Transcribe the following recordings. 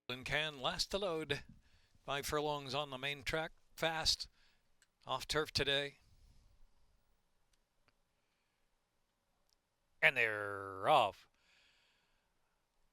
And can last to load. 5 furlongs on the main track. Fast. Off turf today. And they're off.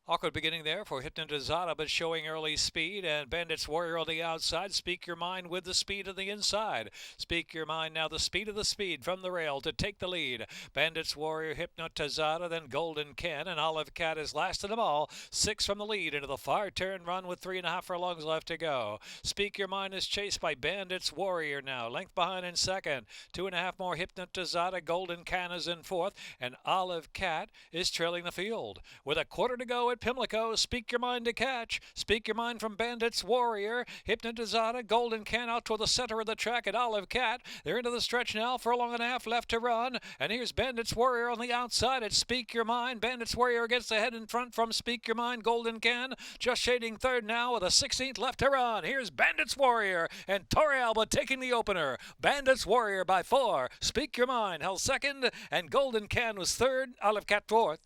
Awkward beginning there for Hypnotizada, but showing early speed. And Bandits Warrior on the outside. Speak Your Mind with the speed of the inside. Speak Your Mind now, the speed of the speed from the rail to take the lead. Bandits Warrior, Hypnotizada, then Golden Ken, and Olive Cat is last of them all. 6 from the lead into the far turn run with 3.5 furlongs left to go. Speak Your Mind is chased by Bandits Warrior now. Length behind in second. 2.5 more Hypnotizada. Golden Can is in fourth. And Olive Cat is trailing the field. With a quarter to go at Pimlico, Speak Your Mind to catch. Speak Your Mind from Bandits Warrior. Hypnotizada, Golden Can out toward the center of the track at Olive Cat. They're into the stretch now, furlong and a half left to run. And here's Bandits Warrior on the outside at Speak Your Mind. Bandits Warrior gets ahead in front from Speak Your Mind. Golden Can just shading third now with a 16th left to run. Here's Bandits Warrior and Torre Alba taking the opener. Bandits Warrior by 4. Speak Your Mind held second, and Golden Can was third. Olive Cat fourth.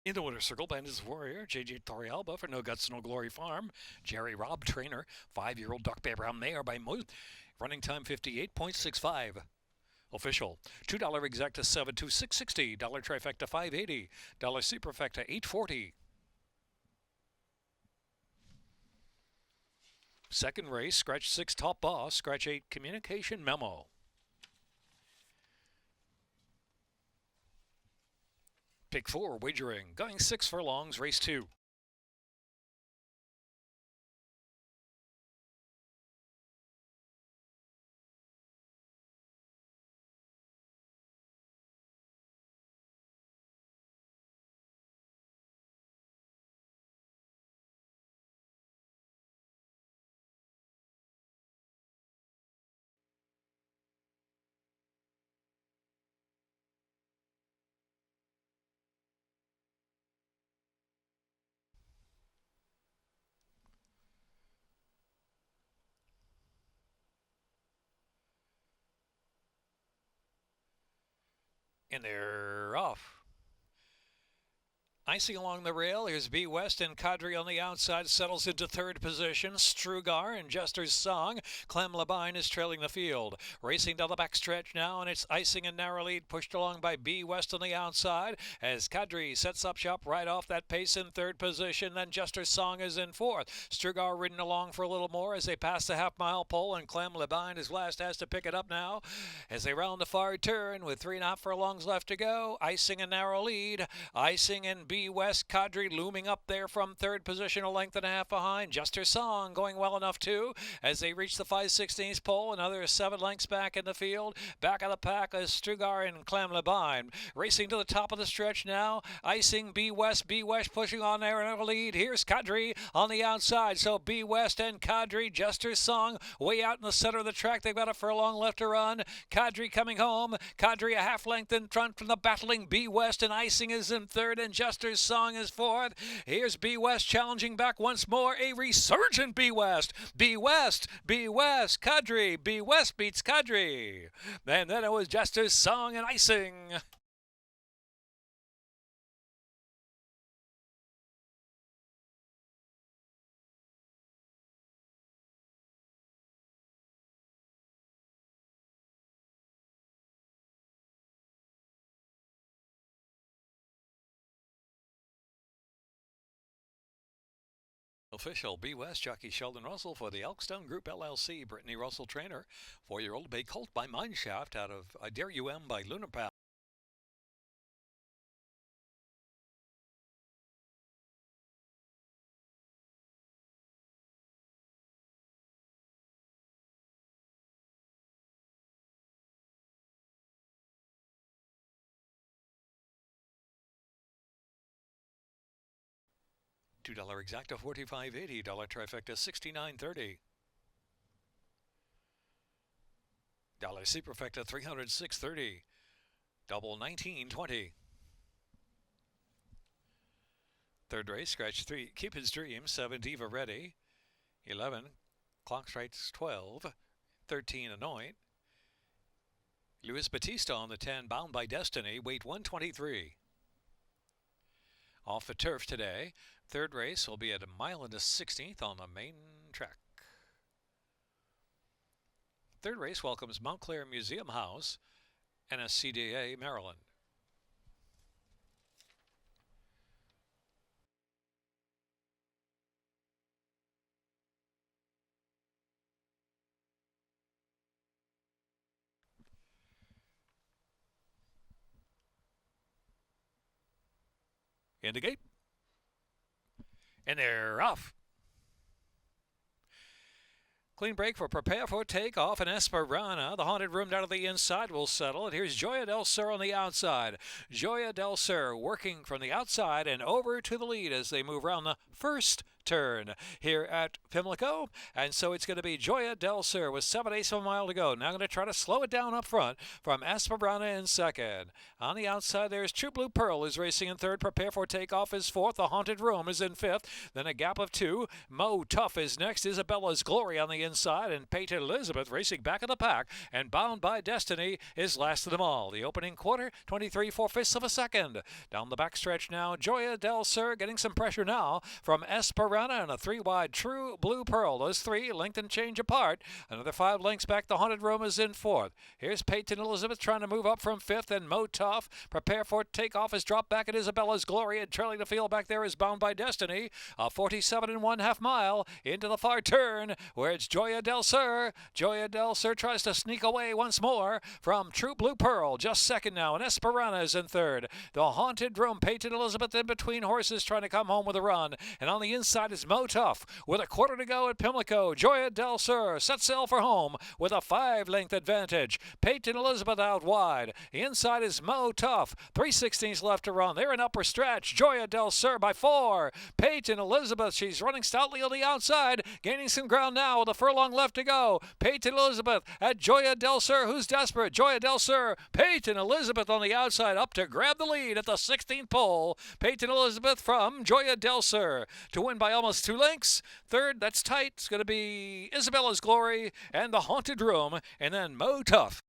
In the winner's circle, Bandits Warrior, J.J. Torrealba for No Guts, No Glory Farm. Jerry Robb, trainer, 5-year-old Duck Bear Brown Mare by Moose. Running time 58.65. Official, $2 exacta 72660, dollar trifecta 580, dollar superfecta 840. Second race, scratch 6 Top Boss, scratch 8 Communication Memo. Pick 4 Wagering, going 6 furlongs, race 2. And they're off. Icing along the rail, here's B West and Cadre on the outside, settles into third position. Strugar and Jester's Song. Clem Labine is trailing the field. Racing down the backstretch now, and it's icing and narrow lead pushed along by B West on the outside as Cadre sets up shop right off that pace in third position. Then Jester's Song is in fourth. Strugar ridden along for a little more as they pass the half-mile pole, and Clem Labine is last, has to pick it up now as they round the far turn with 3.5 furlongs left to go. Icing and narrow lead. Icing and B West. Cadre looming up there from third position, a length and a half behind. Jester Song going well enough too as they reach the 5/16 pole. Another 7 lengths back in the field. Back of the pack is Strugar and Clem Labine. Racing to the top of the stretch now. Icing B West. B West pushing on there in a lead. Here's Cadre on the outside. So B West and Cadre. Jester Song way out in the center of the track. They've got a furlong left to run. Cadre coming home. Cadre a half length in front from the battling B West, and Icing is in third, and Jester's Song is fourth. Here's B West challenging back once more. A resurgent B West. B West. B West. Cadre. B West beats Cadre. And then it was Jester's Song and Icing. Official B West jockey Sheldon Russell for the Elkstone Group LLC. Brittany Russell trainer. 4-year-old Bay Colt by Mineshaft out of I Dare You M by Lunar Pal. $2 exacta, $45.80. Trifecta, $69.30. Dollar superfecta, $306.30. Double, $19.20. Third race, scratch 3, Keep His Dream, 7, Diva Ready, 11, Clock Strikes 12, 13, Anoint. Luis Batista on the 10, Bound by Destiny, weight 123. Off the turf today, third race will be at a mile and a 16th on the main track. Third race welcomes Montclair Museum House, NSCDA, Maryland. In the gate. And they're off. Clean break for Prepare for Takeoff and Esperana. The haunted room down to the inside will settle. And here's Joya del Sur on the outside. Joya del Sur working from the outside and over to the lead as they move around the first turn here at Pimlico. And so it's going to be Joya del Sur with 7/8 of a mile to go. Now going to try to slow it down up front from Esperana in second. On the outside, there's True Blue Pearl is racing in third. Prepare for Takeoff is fourth. The Haunted Room is in fifth. Then a gap of 2. Mo Tough is next. Isabella's Glory on the inside. And Peyton Elizabeth racing back of the pack. And Bound by Destiny is last of them all. The opening quarter, 23 4/5 of a second. Down the backstretch now, Joya del Sur getting some pressure now from Esperana and a 3-wide True Blue Pearl. Those 3 length and change apart. Another 5 lengths back. The Haunted Room is in fourth. Here's Peyton Elizabeth trying to move up from fifth. And Mo Tough, Prepare for Takeoff, is dropped back at Isabella's Glory. And trailing the field back there is Bound by Destiny. A 47 1/2 mile into the far turn where it's Joya del Sur. Joya del Sur tries to sneak away once more from True Blue Pearl. Just second now. And Esperana is in third. The Haunted Room, Peyton Elizabeth in between horses trying to come home with a run. And on the inside is Mo Tough with a quarter to go at Pimlico. Joya del Sur sets sail for home with a 5-length advantage. Peyton Elizabeth out wide. The inside is Mo Tough. 3/16 left to run. They're in upper stretch. Joya del Sur by 4. Peyton Elizabeth, she's running stoutly on the outside, gaining some ground now with a furlong left to go. Peyton Elizabeth at Joya del Sur, who's desperate. Joya del Sur, Peyton Elizabeth on the outside, up to grab the lead at the 16th pole. Peyton Elizabeth from Joya del Sur to win by almost 2 lengths. Third, that's tight. It's going to be Isabella's Glory and the Haunted Room, and then Mo Tough.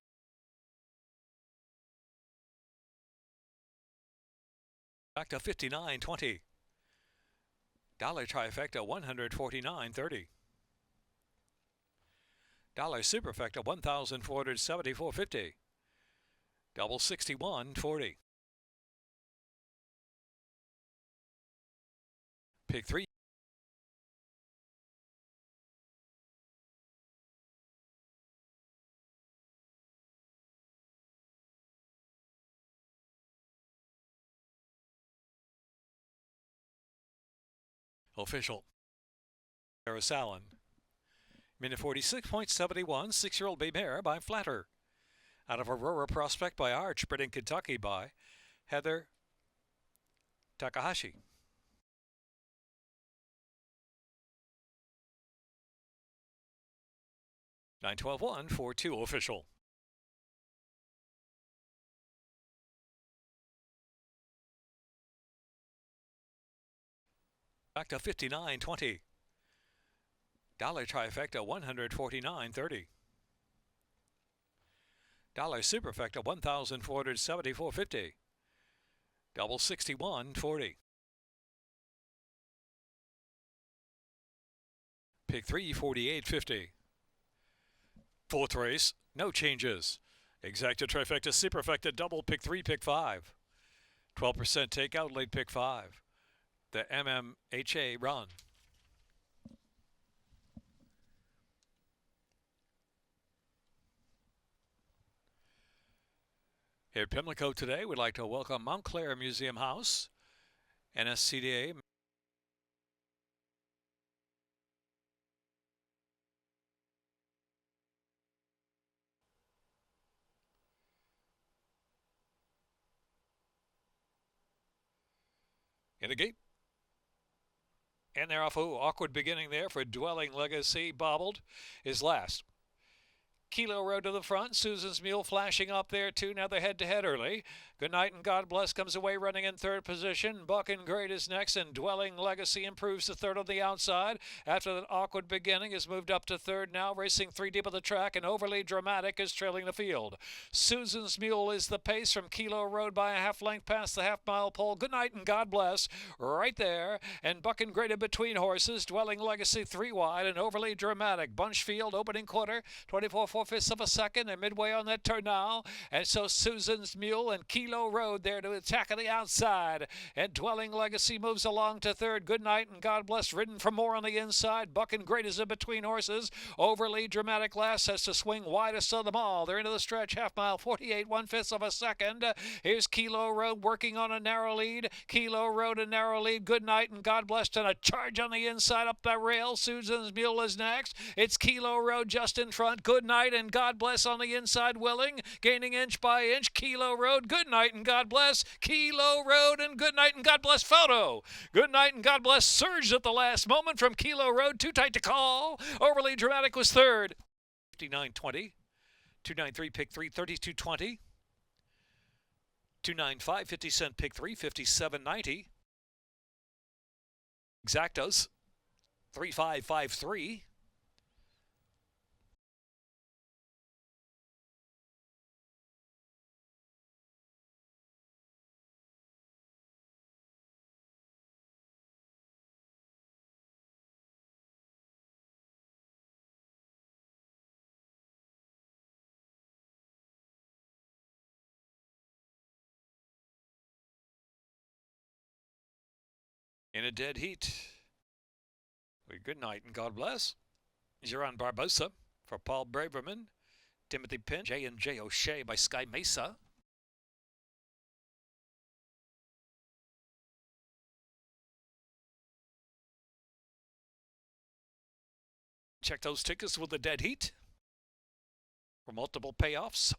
Back to 59.20. Dollar trifecta, 149.30. Dollar superfecta, 1,474.50. Double, 61.40. Pick 3. Official. Paris Allen. Minute 46.71, 6-year-old Bay Mare by Flatter. Out of Aurora Prospect by Arch, bred in Kentucky by Heather Takahashi. 9-12-1, 4-2 official. Back to 59.20. Dollar trifecta, 149.30. Dollar superfecta, 1,474.50. Double, 61.40. Pick 3, 48.50. Fourth race, no changes. Exacta trifecta, superfecta, double, pick 3, pick 5. 12% takeout, late pick 5. The MMHA run. Here at Pimlico today, we'd like to welcome Montclair Museum House, NSCDA. In the gate. And they're off. Oh, awkward beginning there for Dwelling Legacy. Bobbled is last. Kilo Road to the front. Susan's Mule flashing up there, too. Now they're head-to-head early. Good Night and God Bless comes away running in third position. Buck and Great is next, and Dwelling Legacy improves to third on the outside. After that awkward beginning, has moved up to third now, racing three deep of the track, and Overly Dramatic is trailing the field. Susan's Mule is the pace from Kilo Road by a half length past the half-mile pole. Good Night and God Bless right there, and Buck and Great in between horses. Dwelling Legacy three wide, and Overly Dramatic. Bunchfield opening quarter, 24 4/5 of a second, and midway on that turn now. And so Susan's Mule and Kilo Road there to attack on the outside. And Dwelling Legacy moves along to third. Good Night and God Bless ridden for more on the inside. Buck and Great is in between horses. Overly Dramatic last has to swing widest of them all. They're into the stretch, half mile, 48 1/5 of a second. Here's Kilo Road working on a narrow lead. Kilo Road a narrow lead. Good Night and God Bless and a charge on the inside up the rail. Susan's Mule is next. It's Kilo Road just in front. Good Night and God Bless on the inside, Willing, gaining inch by inch. Kilo Road, Good Night and God Bless. Kilo Road and Good Night and God Bless photo. Good Night and God Bless surged at the last moment from Kilo Road, too tight to call. Overly Dramatic was third. 59.20. 293 pick 3, 32.20. 295 50 cent pick 3, 57.90. Exactos 3553. In a dead heat. Good Night and God Bless. Giron Barbosa for Paul Braverman. Timothy Pinch, J&J O'Shea by Sky Mesa. Check those tickets with the dead heat for multiple payoffs.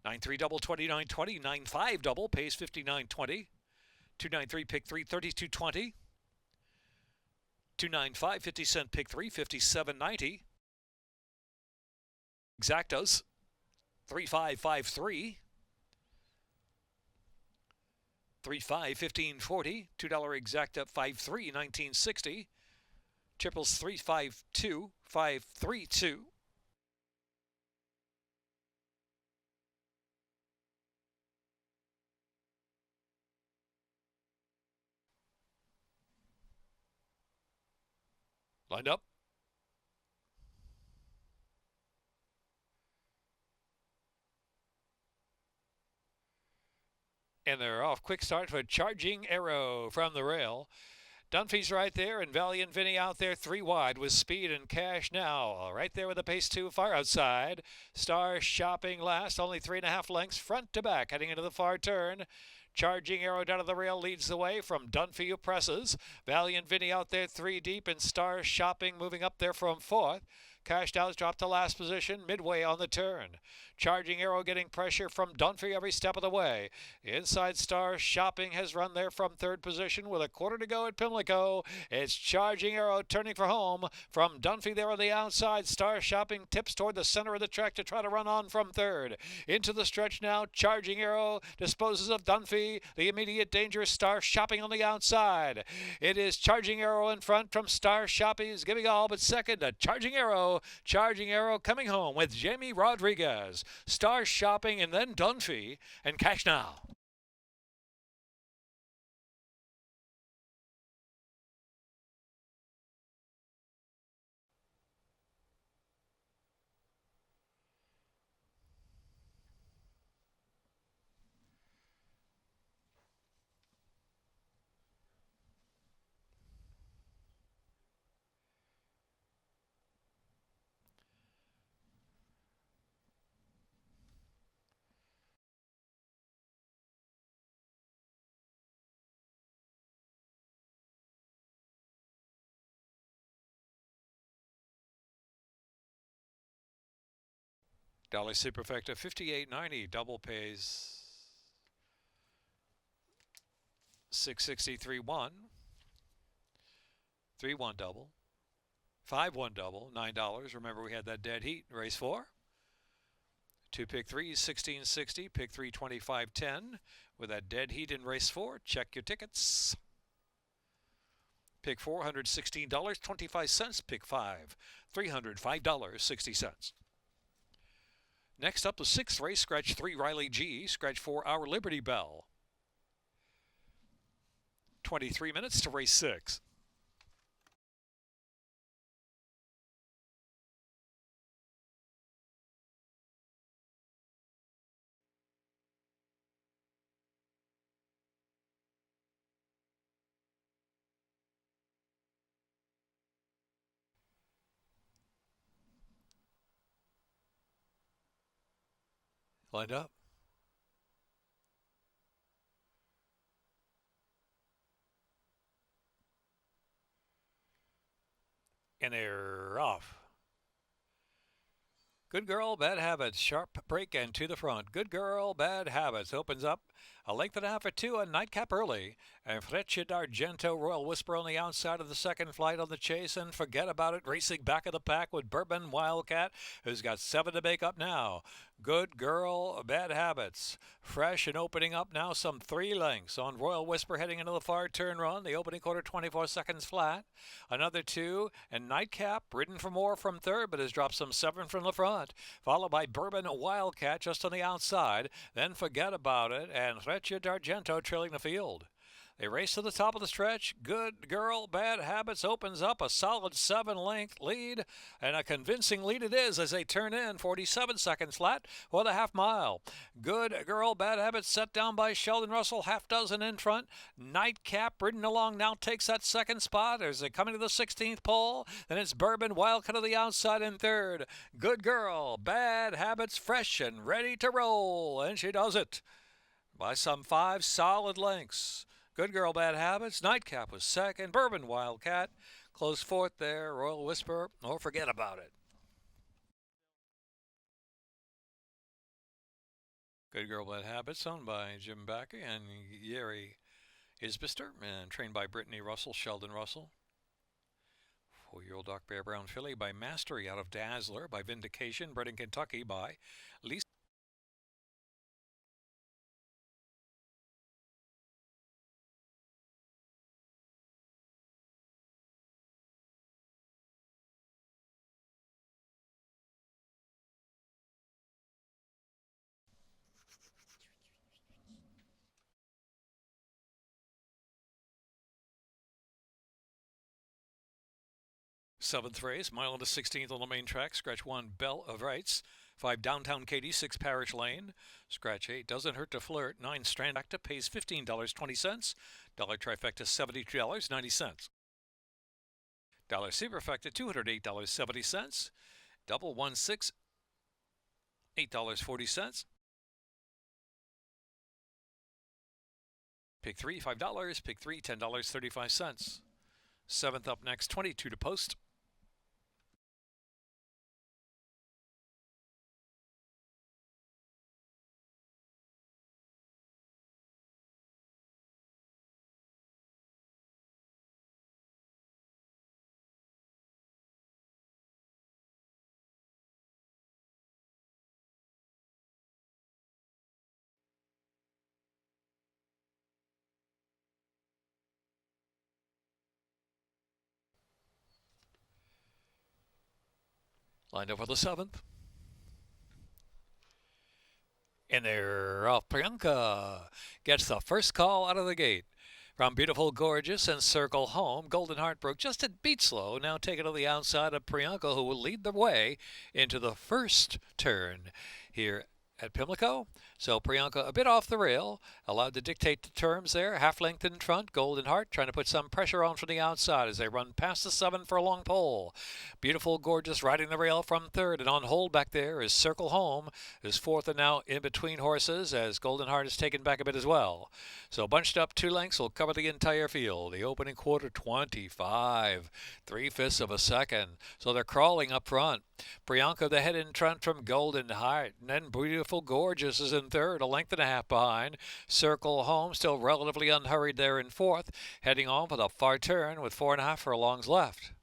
9-3 double 29.20, 9-5 double pays 59.20. 293 pick 3, 32.20. 295 50 cent pick 3, 57.90. Exactos 3553. 35 1540. $2 exact up 53 1960. Triples 352 532. Lined up. And they're off. Quick start for Charging Arrow from the rail. Dunphy's right there, and Valiant Vinny out there, three wide with Speed and Cash now. Right there with the pace two, far outside. Star Shopping last, only 3.5 lengths front to back, heading into the far turn. Charging Arrow down to the rail leads the way from Dunphy, who presses. Valiant Vinny out there, three deep, and Star Shopping moving up there from fourth. Cashed Out's dropped to last position, midway on the turn. Charging Arrow getting pressure from Dunphy every step of the way. Inside Star Shopping has run there from third position with a quarter to go at Pimlico. It's Charging Arrow turning for home from Dunphy there on the outside. Star Shopping tips toward the center of the track to try to run on from third. Into the stretch now, Charging Arrow disposes of Dunphy. The immediate danger, Star Shopping on the outside. It is Charging Arrow in front from Star Shopping. He's giving all but second to Charging Arrow. Charging Arrow coming home with Jamie Rodriguez. Star Shopping and then Dunphy and Cash Now. Dolly Superfecta 58.90 double pays 663.1. 3-1 double, 5-1 double, $9. Remember, we had that dead heat in race 4. 2 pick 3s, 1660. Pick 3, 2510. With that dead heat in race 4, check your tickets. Pick 4, $116.25. Pick 5, $305.60. Next up, the 6th race, scratch 3, Riley G. Scratch 4, Our Liberty Bell. 23 minutes to race 6. Lined up. And they're off. Good Girl, Bad Habits, sharp break and to the front. Good Girl, Bad Habits opens up a length and a half or 2 on nightcap early. And Freccia d'Argento, Royal Whisper on the outside of the second flight on the chase. And Forget About It racing back of the pack with Bourbon Wildcat, who's got 7 to make up now. Good Girl, Bad Habits. Fresh and opening up now some 3 lengths on Royal Whisper heading into the far turn run. The opening quarter 24 seconds flat. Another 2 and Nightcap ridden for more from third but has dropped some 7 from the front. Followed by Bourbon Wildcat just on the outside. Then Forget About It and Freccia d'Argento trailing the field. They race to the top of the stretch. Good Girl, Bad Habits opens up a solid 7-length lead, and a convincing lead it is as they turn in 47 seconds flat for the half mile. Good Girl, Bad Habits set down by Sheldon Russell, half dozen in front. Nightcap ridden along now takes that second spot as they coming to the 16th pole. Then it's Bourbon Wildcat on the outside in third. Good Girl, Bad Habits fresh and ready to roll, and she does it by some 5 solid lengths. Good Girl, Bad Habits. Nightcap was second. Bourbon Wildcat close fourth there. Royal Whisper, or Forget About It. Good Girl, Bad Habits, owned by Jim Backer and Yeri Isbister, and trained by Brittany Russell, Sheldon Russell. 4-year-old Dark Bear Brown filly by Mastery out of Dazzler, by Vindication, bred in Kentucky by Lisa. Seventh race, mile into 16th on the main track. Scratch 1, Bell of Rights. 5, Downtown Katy. 6, Parish Lane. Scratch 8, Doesn't Hurt to Flirt. 9, Strand Acta pays $15.20. Dollar Trifecta, $72.90. Dollar Superfecta, $208.70. Double 1-6, $8.40. Pick 3, $5. Pick 3, $10.35. 7th up next, 22 to post. Lined up for the 7th. And they're off. Priyanka gets the first call out of the gate. From Beautiful, Gorgeous and Circle Home, Golden Heart broke just a beat slow. Now taken to the outside of Priyanka, who will lead the way into the first turn here at Pimlico. So Priyanka a bit off the rail, allowed to dictate the terms there. Half length in front, Golden Heart trying to put some pressure on from the outside as they run past the 7 for a long pole. Beautiful, Gorgeous riding the rail from third, and on hold back there is Circle Home, who's fourth and now in between horses as Golden Heart is taken back a bit as well. So bunched up 2 lengths will cover the entire field. The opening quarter 25, 3/5 of a second. So they're crawling up front. Priyanka the head in front from Golden Heart. And then Beautiful Gorgeous is in third, a length and a half behind. Circle Home still relatively unhurried there in fourth, heading on for the far turn with 4.5 furlongs left.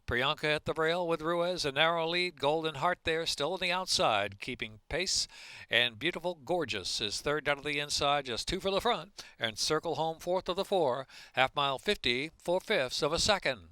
Priyanka at the rail with Ruiz, a narrow lead. Golden Heart there still on the outside, keeping pace. And Beautiful Gorgeous is third down to the inside, just 2 for the front. And Circle Home fourth of the 4, half mile 50, 4/5 of a second.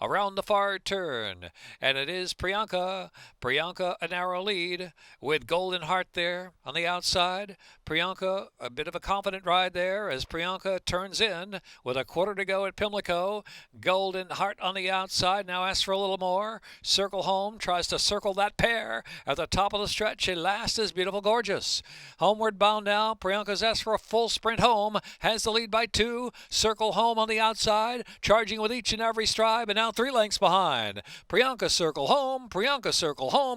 Around the far turn, and it is Priyanka. Priyanka a narrow lead with Golden Heart there on the outside. Priyanka a bit of a confident ride there as Priyanka turns in with a quarter to go at Pimlico. Golden Heart on the outside now asks for a little more. Circle Home tries to circle that pair at the top of the stretch, and last is Beautiful Gorgeous. Homeward bound now. Priyanka's asked for a full sprint home, has the lead by 2. Circle Home on the outside, charging with each and every stride, and now 3 lengths behind. Priyanka Circle Home,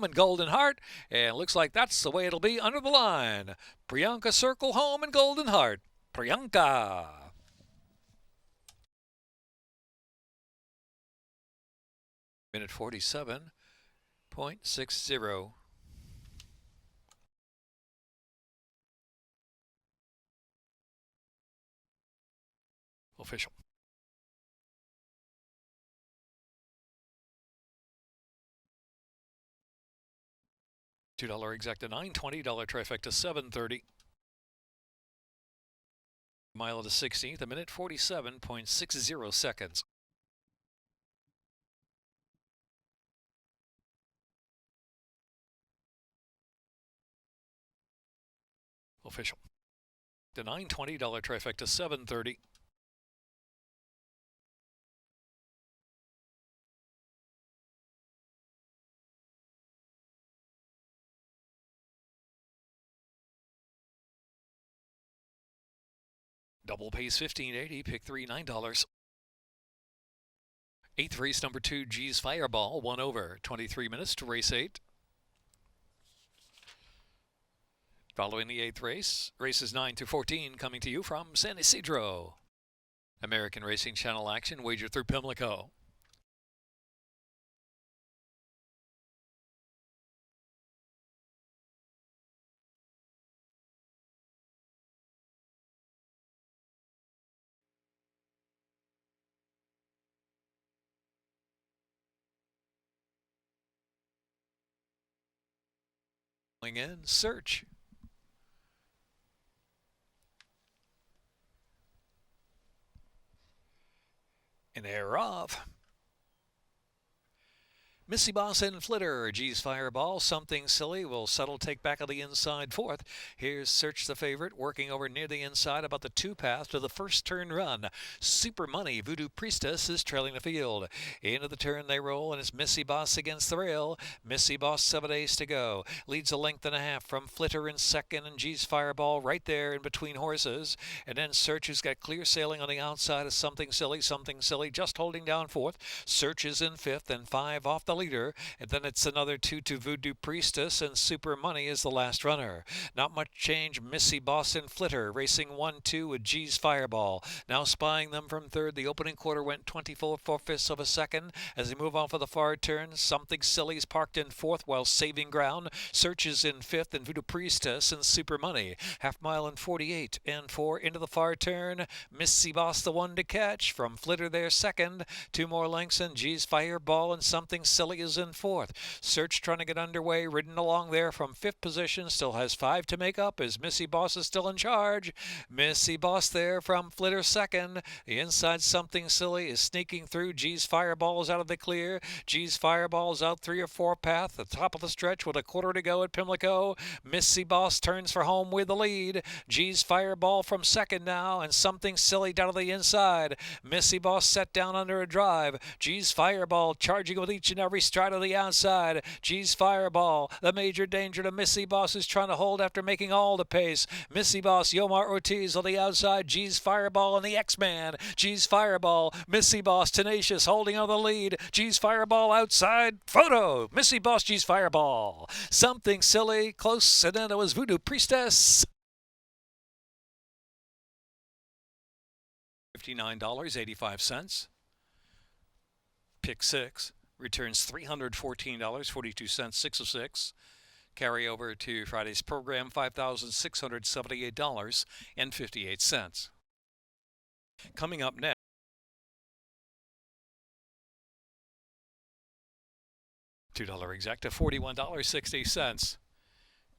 and Golden Heart. And looks like that's the way it'll be under the line. Priyanka Circle Home and Golden Heart. Priyanka. Minute 47.60. Official. $2 exacta 920, $20 trifecta 730. Mile of the 16th, a minute 47.60 seconds. Official. The $920 trifecta 730. Double pace 1580, pick 3, $9. Eighth race, number 2, G's Fireball, 1 over, 23 minutes to race 8. Following the 8th race, races 9 to 14 coming to you from San Isidro. American Racing Channel action, wager through Pimlico. In, search. And they're off. Missy Boss and Flitter, G's Fireball, Something Silly will settle take back of the inside 4th. Here's Search the Favorite, working over near the inside about the 2 path to the first turn run. Super Money, Voodoo Priestess is trailing the field. Into the turn they roll, and it's Missy Boss against the rail. Missy Boss 7 days to go. Leads a length and a half from Flitter in second, and G's Fireball right there in between horses. And then Search has got clear sailing on the outside of Something Silly just holding down 4th. Search is in 5th, and 5 off the leader, and then it's another 2 to Voodoo Priestess, and Super Money is the last runner. Not much change. Missy Boss and Flitter racing 1-2 with G's Fireball. Now spying them from 3rd. The opening quarter went 24 4/5 of a second. As they move on for the far turn, Something Silly is parked in 4th while saving ground. Search is in 5th, and Voodoo Priestess and Super Money. Half mile and 48 and 4 into the far turn. Missy Boss the one to catch. From Flitter there 2nd. 2 more lengths, and G's Fireball and Something Silly is in 4th. Search trying to get underway, ridden along there from 5th position, still has 5 to make up as Missy Boss is still in charge. Missy Boss there from Flitter 2nd. The inside Something Silly is sneaking through. G's Fireball is out of the clear. G's Fireball is out 3 or 4 path, the top of the stretch with a quarter to go at Pimlico. Missy Boss turns for home with the lead. G's Fireball from 2nd now, and Something Silly down to the inside. Missy Boss set down under a drive. G's Fireball charging with each and every stride of the outside. G's Fireball, the major danger to Missy Boss, is trying to hold after making all the pace. Missy Boss, Yomar Ortiz on the outside. G's Fireball and the X-Man. G's Fireball, Missy Boss, tenacious, holding on the lead. G's Fireball outside. Photo, Missy Boss, G's Fireball. Something Silly, close, and then it was Voodoo Priestess. $59.85. Pick 6. returns $314.42, 6 of 6. Carry over to Friday's program, $5,678.58. Coming up next, $2 exacta, $41.60.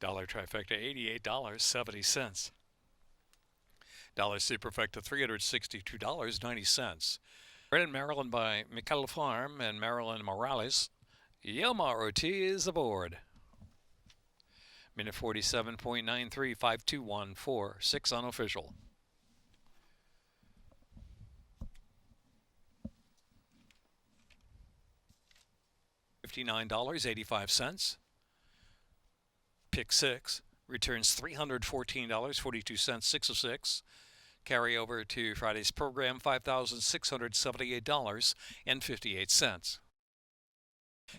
Dollar trifecta, $88.70. Dollar superfecta, $362.90. Bred in Maryland by Michael Farm and Marilyn Morales. Yelmar Ortiz aboard. Minute 47.93, 52146 unofficial. $59.85. Pick 6 returns $314.42, 6 of 6. Carry over to Friday's program, $5,678.58.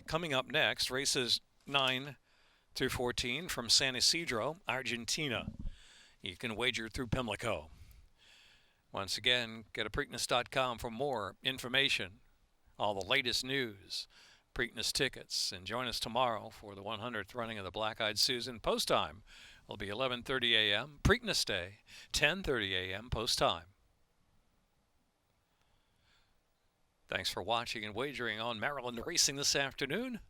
Coming up next, races 9 through 14 from San Isidro, Argentina. You can wager through Pimlico. Once again, go to Preakness.com for more information, all the latest news, Preakness tickets, and join us tomorrow for the 100th running of the Black-Eyed Susan. Post time will be 11:30 a.m. Preakness Day, 10:30 a.m. post time. Thanks for watching and wagering on Maryland racing this afternoon.